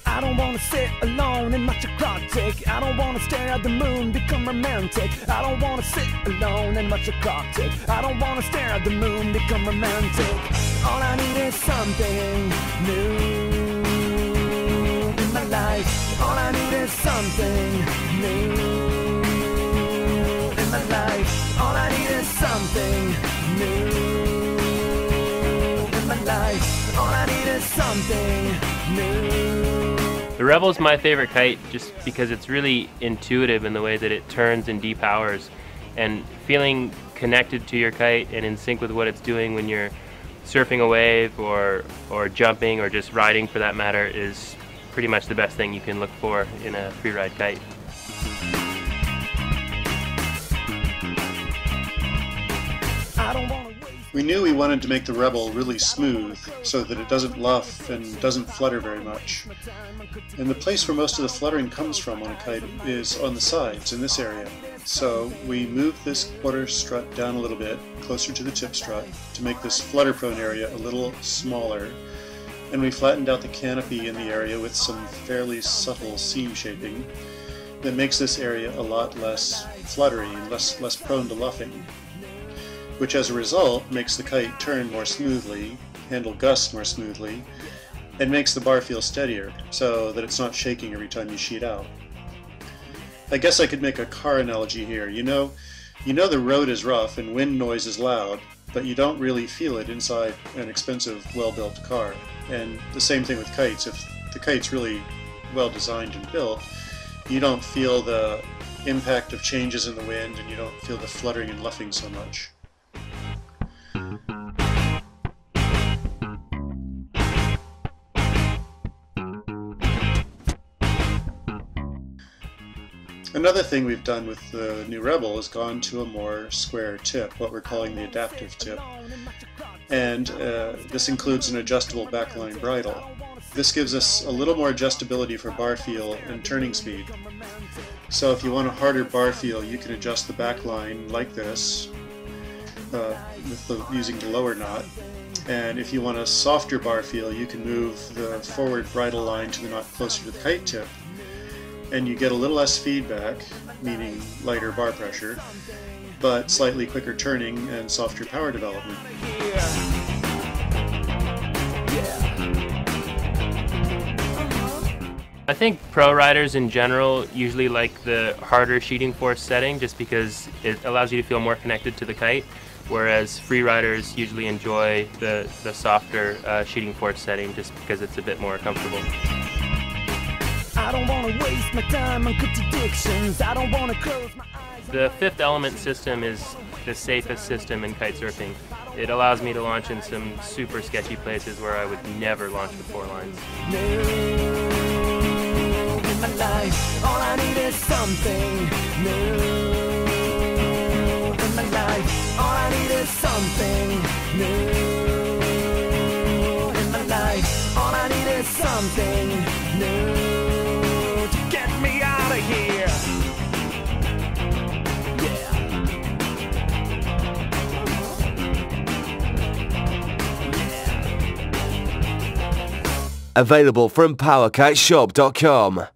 I don't wanna sit alone and watch a clock tick. I don't wanna stare at the moon, become romantic. I don't wanna sit alone and watch a clock tick. I don't wanna stare at the moon, become romantic. All I need is something new in my life. All I need is something new in my life. All I need is something new in my life. All I need is something new. The Rebel is my favorite kite just because it's really intuitive in the way that it turns and depowers, and feeling connected to your kite and in sync with what it's doing when you're surfing a wave or jumping or just riding for that matter is pretty much the best thing you can look for in a freeride kite. We knew we wanted to make the Rebel really smooth so that it doesn't luff and doesn't flutter very much. And the place where most of the fluttering comes from on a kite is on the sides in this area. So we moved this quarter strut down a little bit, closer to the tip strut, to make this flutter-prone area a little smaller. And we flattened out the canopy in the area with some fairly subtle seam shaping that makes this area a lot less fluttery and less prone to luffing, which as a result makes the kite turn more smoothly, handle gusts more smoothly, and makes the bar feel steadier so that it's not shaking every time you sheet out. I guess I could make a car analogy here. You know the road is rough and wind noise is loud, but you don't really feel it inside an expensive, well-built car. And the same thing with kites. If the kite's really well designed and built, you don't feel the impact of changes in the wind and you don't feel the fluttering and luffing so much. Another thing we've done with the new Rebel is gone to a more square tip, what we're calling the adaptive tip. And this includes an adjustable backline bridle. This gives us a little more adjustability for bar feel and turning speed. So if you want a harder bar feel, you can adjust the backline like this, using the lower knot. And if you want a softer bar feel, you can move the forward bridle line to the knot closer to the kite tip, and you get a little less feedback, meaning lighter bar pressure, but slightly quicker turning and softer power development. I think pro riders in general usually like the harder sheeting force setting just because it allows you to feel more connected to the kite, whereas free riders usually enjoy the softer sheeting force setting just because it's a bit more comfortable. I don't want to waste my time on contradictions. I don't want to close my eyes. The fifth element system is the safest system in kite surfing. It allows me to launch in some super sketchy places where I would never launch with 4 lines. In my life, all I need is something new. In my life, all I need is something new. In my life, all I need is something new. Me out of here. Yeah. Available from Powerkiteshop.com.